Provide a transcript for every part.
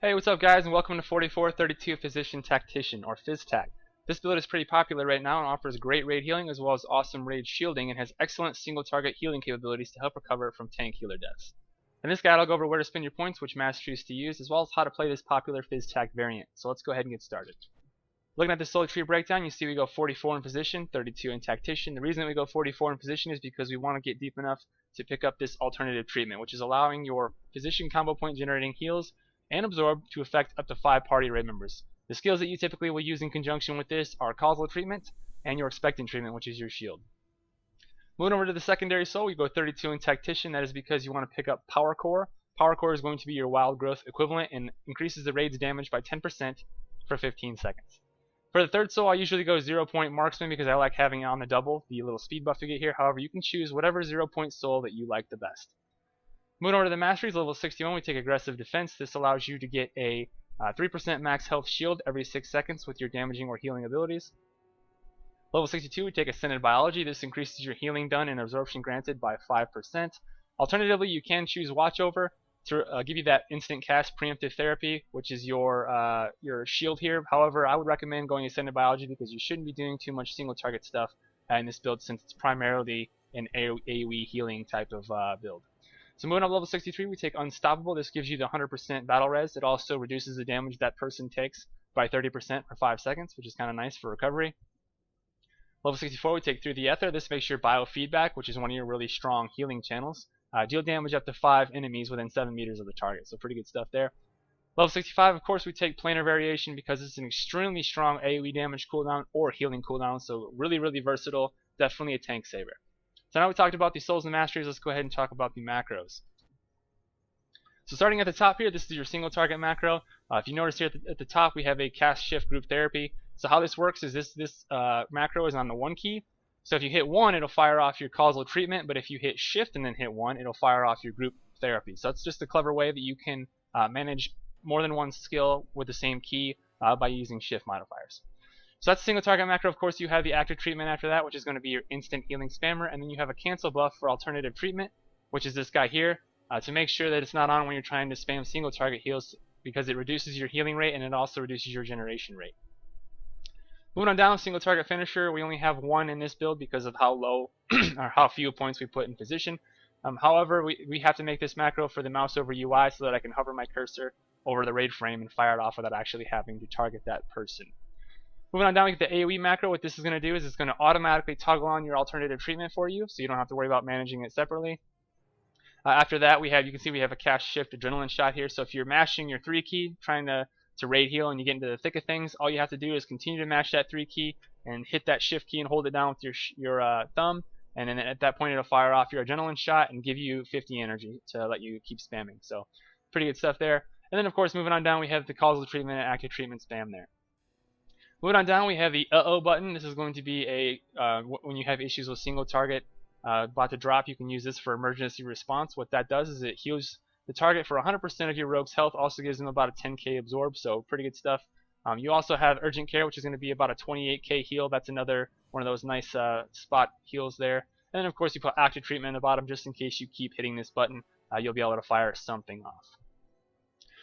Hey, what's up guys, and welcome to 4432 Physician Tactician, or PhysTact. This build is pretty popular right now and offers great raid healing as well as awesome raid shielding and has excellent single target healing capabilities to help recover from tank healer deaths. In this guide I'll go over where to spend your points, which masteries to use, as well as how to play this popular PhysTact variant. So let's go ahead and get started. Looking at the solo tree breakdown, you see we go 44 in Physician, 32 in Tactician. The reason we go 44 in Physician is because we want to get deep enough to pick up this alternative treatment, which is allowing your Physician combo point generating heals and absorb to affect up to 5 party raid members. The skills that you typically will use in conjunction with this are Causal Treatment and your Expectant Treatment, which is your shield. Moving over to the secondary soul, we go 32 in Tactician. That is because you want to pick up Power Core. Power Core is going to be your wild growth equivalent and increases the raid's damage by 10% for 15 seconds. For the third soul, I usually go 0-point Marksman because I like having it on the double, the little speed buff you get here. However, you can choose whatever 0-point soul that you like the best. Moving over to the masteries, level 61, we take Aggressive Defense. This allows you to get a 3% max health shield every 6 seconds with your damaging or healing abilities. Level 62, we take Ascended Biology. This increases your healing done and absorption granted by 5%. Alternatively, you can choose Watchover to give you that instant cast preemptive therapy, which is your shield here. However, I would recommend going Ascended Biology because you shouldn't be doing too much single target stuff in this build since it's primarily an AoE healing type of build. So moving up level 63, we take Unstoppable. This gives you the 100% battle res. It also reduces the damage that person takes by 30% for 5 seconds, which is kind of nice for recovery. Level 64, we take Through the Ether. This makes your Biofeedback, which is one of your really strong healing channels, deal damage up to 5 enemies within 7 meters of the target. So pretty good stuff there. Level 65, of course, we take Planar Variation because it's an extremely strong AoE damage cooldown or healing cooldown. So really versatile. Definitely a tank saver. So now we talked about the souls and masteries, let's go ahead and talk about the macros. So starting at the top here, this is your single target macro. If you notice here at the top, we have a cast shift group therapy. So how this works is this macro is on the 1 key. So if you hit 1, it'll fire off your causal treatment, but if you hit shift and then hit 1, it'll fire off your group therapy. So that's just a clever way that you can manage more than one skill with the same key by using shift modifiers. So that's single target macro. Of course, you have the active treatment after that, which is going to be your instant healing spammer, and then you have a cancel buff for alternative treatment, which is this guy here, to make sure that it's not on when you're trying to spam single target heals because it reduces your healing rate and it also reduces your generation rate. Moving on down, single target finisher. We only have 1 in this build because of how low or how few points we put in position. However, we have to make this macro for the mouse over UI so that I can hover my cursor over the raid frame and fire it off without actually having to target that person. Moving on down, we get the AoE macro. What this is going to do is it's going to automatically toggle on your alternative treatment for you, so you don't have to worry about managing it separately. After that, you can see we have a cast shift adrenaline shot here. So if you're mashing your 3 key, trying to raid heal, and you get into the thick of things, all you have to do is continue to mash that 3 key and hit that shift key and hold it down with your thumb, and then at that point it'll fire off your adrenaline shot and give you 50 energy to let you keep spamming. So pretty good stuff there. And then of course, moving on down, we have the causal treatment and active treatment spam there. Moving on down, we have the uh-oh button. This is going to be when you have issues with single target about to drop, you can use this for emergency response. What that does is it heals the target for 100% of your rogue's health, also gives them about a 10k absorb, so pretty good stuff. You also have urgent care, which is going to be about a 28k heal. That's another one of those nice spot heals there. And then of course you put active treatment at the bottom just in case you keep hitting this button. You'll be able to fire something off.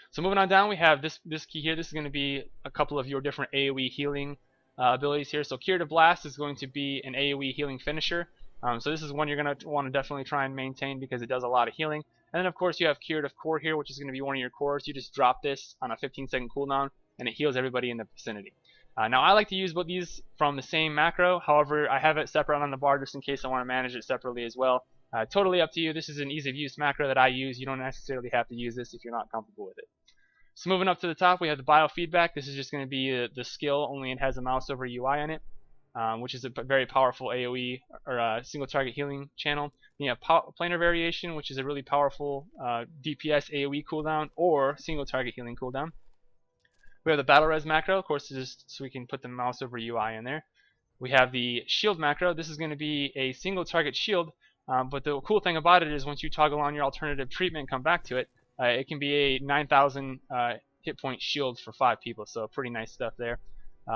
So moving on down, we have this key here. This is going to be a couple of your different AoE healing abilities here. So Curative Blast is going to be an AoE healing finisher. So this is one you're going to want to definitely try and maintain because it does a lot of healing. And then of course you have Curative Core here, which is going to be one of your cores. You just drop this on a 15-second cooldown and it heals everybody in the vicinity. Now I like to use both these from the same macro. However, I have it separate on the bar just in case I want to manage it separately as well. Totally up to you. This is an ease of use macro that I use. You don't necessarily have to use this if you're not comfortable with it. So moving up to the top, we have the Biofeedback. This is just going to be the skill, only it has a mouse over UI on it, which is a very powerful AoE or single target healing channel. You have Planar Variation, which is a really powerful DPS AoE cooldown or single target healing cooldown. We have the Rez Macro, of course, just so we can put the mouse over UI in there. We have the Shield Macro. This is going to be a single target shield, but the cool thing about it is once you toggle on your alternative treatment and come back to it, it can be a 9,000 hit point shield for 5 people, so pretty nice stuff there.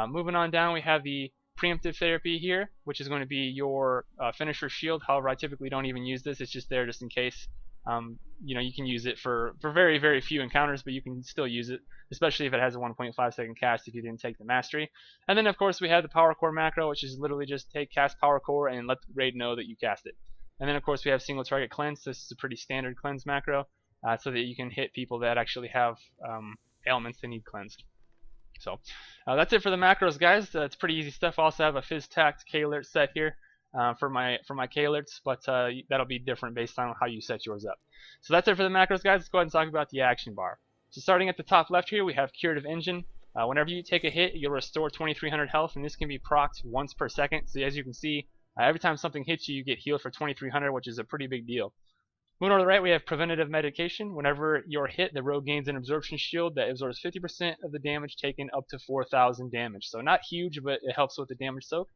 Moving on down, we have the preemptive therapy here, which is going to be your finisher shield. However, I typically don't even use this. It's just there just in case You know, you can use it for very, very few encounters, but you can still use it, especially if it has a 1.5 second cast if you didn't take the mastery. And then of course we have the Power Core macro, which is literally just cast Power Core and let the raid know that you cast it. And then of course we have single target cleanse. This is a pretty standard cleanse macro, so that you can hit people that actually have ailments they need cleansed. So that's it for the macros, guys. It's pretty easy stuff. I also have a PhysTact K-alert set here for my K-alerts, but that'll be different based on how you set yours up. So that's it for the macros, guys. Let's go ahead and talk about the action bar. So starting at the top left here, we have Curative Engine. Whenever you take a hit, you'll restore 2300 health, and this can be procced once per second. So as you can see, every time something hits you, you get healed for 2300, which is a pretty big deal. Moving over to the right, we have Preventative Medication. Whenever you're hit, the rogue gains an absorption shield that absorbs 50% of the damage taken up to 4000 damage. So not huge, but it helps with the damage soak.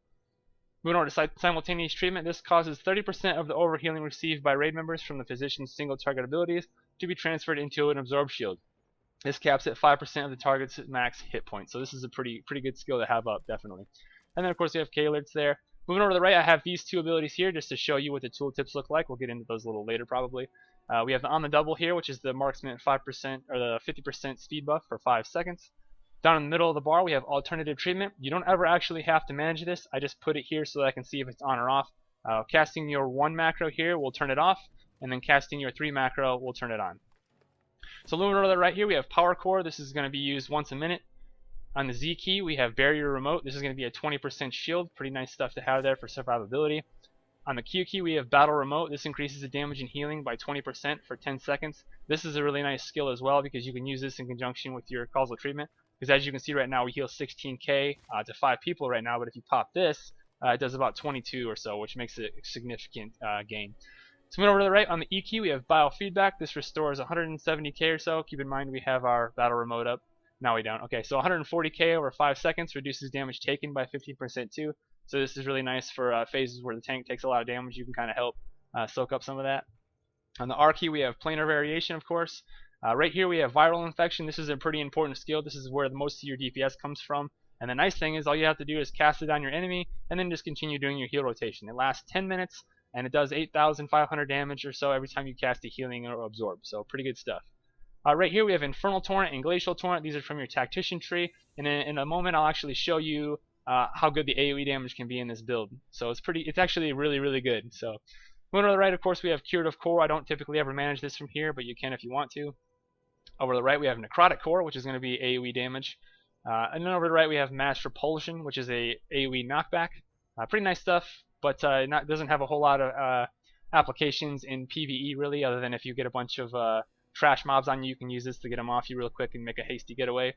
Moving over to Simultaneous Treatment, this causes 30% of the overhealing received by raid members from the physician's single target abilities to be transferred into an absorb shield. This caps at 5% of the target's max hit points. So this is a pretty good skill to have up, definitely. And then of course we have K-alerts there. Moving over to the right, I have these two abilities here just to show you what the tooltips look like. We'll get into those a little later probably. We have the On the Double here, which is the marksman 5% or the 50% speed buff for 5 seconds. Down in the middle of the bar, we have Alternative Treatment. You don't ever actually have to manage this. I just put it here so that I can see if it's on or off. Casting your 1 macro here will turn it off, and then casting your 3 macro will turn it on. So moving over to the right here, we have Power Core. This is going to be used once a minute. On the Z key, we have Barrier Remote. This is going to be a 20% shield. Pretty nice stuff to have there for survivability. On the Q key, we have Battle Remote. This increases the damage and healing by 20% for 10 seconds. This is a really nice skill as well because you can use this in conjunction with your Causal Treatment. Because as you can see right now, we heal 16k to 5 people right now, but if you pop this, it does about 22 or so, which makes it a significant gain. So moving over to the right, on the E key, we have Biofeedback. This restores 170k or so. Keep in mind we have our Battle Remote up. Now we don't. Okay, so 140k over 5 seconds reduces damage taken by 15% too. So this is really nice for phases where the tank takes a lot of damage. You can kind of help soak up some of that. On the R key, we have Planar Variation, of course. Right here we have Viral Infection. This is a pretty important skill. This is where the most of your DPS comes from. And the nice thing is all you have to do is cast it on your enemy and then just continue doing your heal rotation. It lasts 10 minutes and it does 8,500 damage or so every time you cast a healing or absorb. So pretty good stuff. Right here we have Infernal Torrent and Glacial Torrent. These are from your Tactician tree. And in a moment I'll actually show you how good the AoE damage can be in this build. So it's actually really good. So moving to the right, of course, we have Curative Core. I don't typically ever manage this from here, but you can if you want to. Over to the right we have Necrotic Core, which is going to be AoE damage. And then over to the right we have Mass Repulsion, which is a AoE knockback. Pretty nice stuff, but doesn't have a whole lot of applications in PvE really, other than if you get a bunch of trash mobs on you, you can use this to get them off you real quick and make a hasty getaway.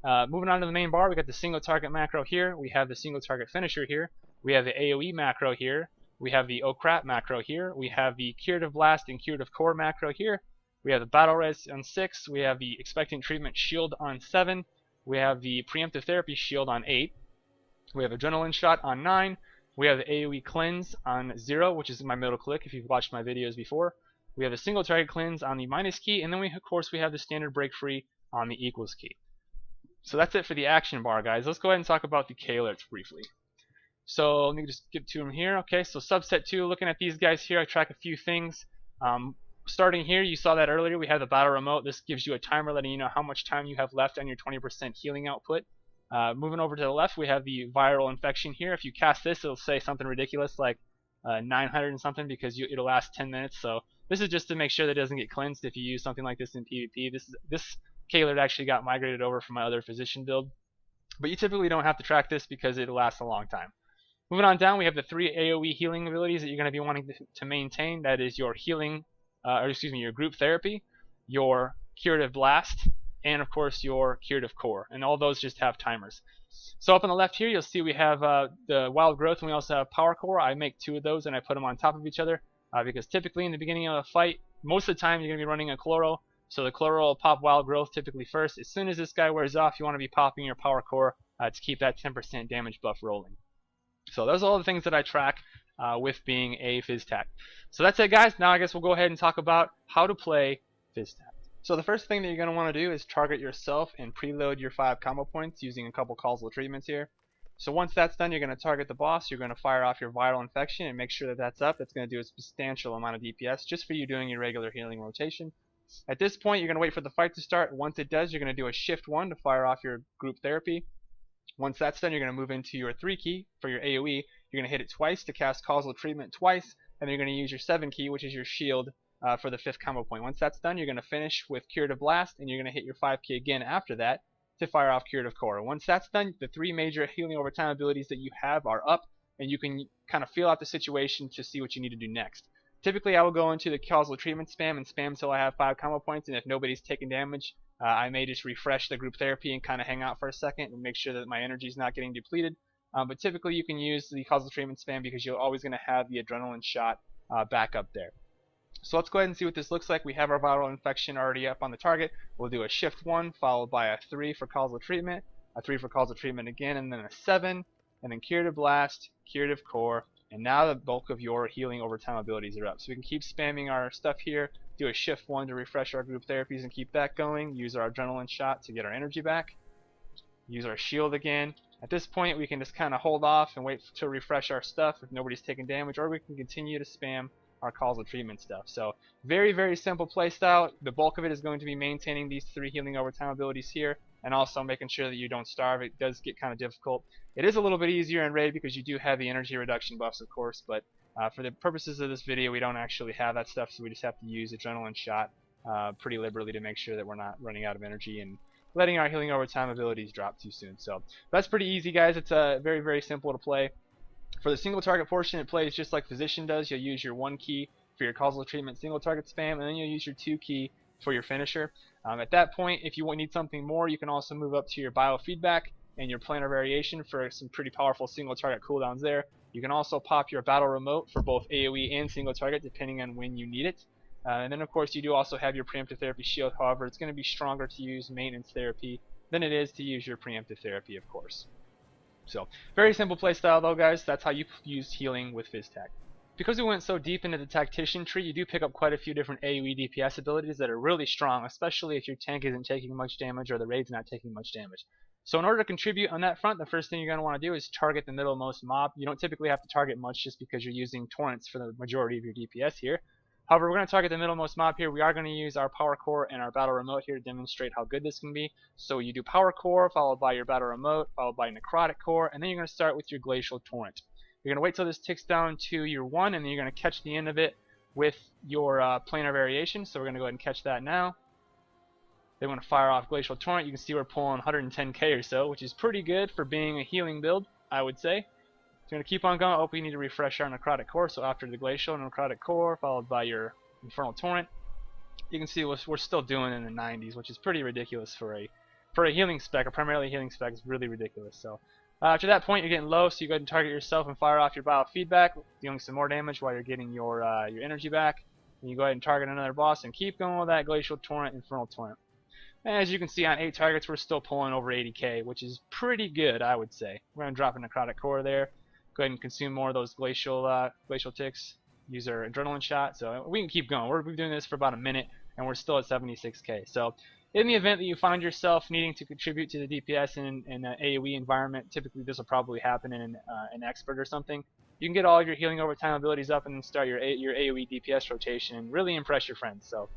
Moving on to the main bar, we got the single target macro here. We have the single target finisher here. We have the AoE macro here. We have the Crap macro here. We have the Curative Blast and Curative Core macro here. We have the Battle Res on 6. We have the Expectant Treatment shield on 7. We have the Preemptive Therapy shield on 8. We have Adrenaline Shot on 9. We have the AoE Cleanse on 0, which is my middle click if you've watched my videos before. We have the single target cleanse on the minus key, and then of course we have the standard break free on the equals key. So that's it for the action bar, guys. Let's go ahead and talk about the K-alerts briefly. So let me just get to them here. Okay, so subset 2, looking at these guys here, I track a few things. Starting here, you saw that earlier, we have the Battle Remote. This gives you a timer letting you know how much time you have left on your 20% healing output. Moving over to the left, we have the Viral Infection here. If you cast this, it'll say something ridiculous like 900 and something because it'll last 10 minutes. So this is just to make sure that it doesn't get cleansed if you use something like this in PvP. This K-alert actually got migrated over from my other physician build. But you typically don't have to track this because it'll last a long time. Moving on down, we have the 3 AoE healing abilities that you're going to be wanting to maintain. That is your healing, your group therapy, your Curative Blast, and of course your Curative Core. And all those just have timers. So up on the left here, you'll see we have the Wild Growth, and we also have Power Core. I make 2 of those and I put them on top of each other because typically in the beginning of a fight, most of the time you're going to be running a Chloro. So the Chloro will pop Wild Growth typically first. As soon as this guy wears off, you want to be popping your Power Core to keep that 10% damage buff rolling. So those are all the things that I track with being a PhysTact. So that's it, guys. Now I guess we'll go ahead and talk about how to play PhysTact. So the first thing that you're going to want to do is target yourself and preload your 5 combo points using a couple causal treatments here. So once that's done, you're going to target the boss, you're going to fire off your viral infection and make sure that that's up. That's going to do a substantial amount of DPS just for you doing your regular healing rotation. At this point, you're going to wait for the fight to start. Once it does, you're going to do a shift 1 to fire off your group therapy. Once that's done, you're going to move into your 3 key for your AoE. You're going to hit it twice to cast Causal Treatment twice, and then you're going to use your 7 key, which is your shield, for the 5th combo point. Once that's done, you're going to finish with Curative Blast, and you're going to hit your 5 key again after that to fire off Curative Core. Once that's done, the 3 major healing over time abilities that you have are up, and you can kind of feel out the situation to see what you need to do next. Typically, I will go into the Causal Treatment spam and spam until I have 5 combo points, and if nobody's taking damage, I may just refresh the group therapy and kind of hang out for a second and make sure that my energy is not getting depleted. But typically, you can use the Causal Treatment spam because you're always going to have the adrenaline shot back up there. So let's go ahead and see what this looks like. We have our viral infection already up on the target. We'll do a shift 1 followed by a 3 for Causal Treatment, a 3 for Causal Treatment again, and then a 7, and then Curative Blast, Curative Core, and now the bulk of your healing over time abilities are up. So we can keep spamming our stuff here, do a shift 1 to refresh our group therapies and keep that going, use our adrenaline shot to get our energy back, use our shield again. At this point, we can just kind of hold off and wait to refresh our stuff if nobody's taking damage, or we can continue to spam our Causal Treatment stuff. So very, very simple playstyle. The bulk of it is going to be maintaining these 3 healing over time abilities here, and also making sure that you don't starve. It does get kind of difficult. It is a little bit easier in Raid because you do have the energy reduction buffs, of course, but for the purposes of this video, we don't actually have that stuff, so we just have to use Adrenaline Shot pretty liberally to make sure that we're not running out of energy and letting our healing over time abilities drop too soon. So that's pretty easy, guys. It's very, very simple to play. For the single target portion, it plays just like Physician does. You'll use your 1 key for your Causal Treatment single target spam, and then you'll use your 2 key for your finisher. At that point, if you need something more, you can also move up to your Biofeedback and your Planar Variation for some pretty powerful single target cooldowns there. You can also pop your Battle Remote for both AoE and single target depending on when you need it. And then of course you do also have your Preemptive Therapy shield. However, it's going to be stronger to use Maintenance Therapy than it is to use your Preemptive Therapy, of course. So, very simple playstyle though, guys. That's how you use healing with PhysTact. Because we went so deep into the Tactician tree, you do pick up quite a few different AoE DPS abilities that are really strong, especially if your tank isn't taking much damage or the raid's not taking much damage. So in order to contribute on that front, the first thing you're going to want to do is target the middlemost mob. You don't typically have to target much just because you're using torrents for the majority of your DPS here. However, we're going to target the middlemost mob here. We are going to use our Power Core and our Battle Remote here to demonstrate how good this can be. So you do Power Core, followed by your Battle Remote, followed by Necrotic Core, and then you're going to start with your Glacial Torrent. You're going to wait till this ticks down to your 1, and then you're going to catch the end of it with your Planar Variation. So we're going to go ahead and catch that now. Then we're going to fire off Glacial Torrent. You can see we're pulling 110k or so, which is pretty good for being a healing build, I would say. So we're going to keep on going. Oh, we need to refresh our Necrotic Core. So after the Glacial Necrotic Core, followed by your Infernal Torrent, you can see we're still doing in the 90s, which is pretty ridiculous for a healing spec, a primarily healing spec. Is really ridiculous. So after that point, you're getting low, so you go ahead and target yourself and fire off your Biofeedback, dealing some more damage while you're getting your energy back. And you go ahead and target another boss and keep going with that Glacial Torrent, Infernal Torrent. And as you can see, on 8 targets, we're still pulling over 80k, which is pretty good, I would say. We're going to drop a Necrotic Core there. Go ahead and consume more of those glacial ticks. Use our Adrenaline Shot. So we can keep going. We're doing this for about a minute, and we're still at 76k. So in the event that you find yourself needing to contribute to the DPS in an AoE environment, typically this will probably happen in an Expert or something. You can get all of your healing over time abilities up and then start your AoE DPS rotation and really impress your friends. So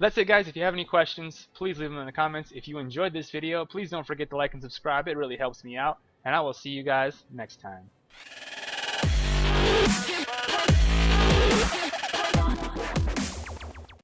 that's it, guys. If you have any questions, please leave them in the comments. If you enjoyed this video, please don't forget to like and subscribe. It really helps me out. And I will see you guys next time.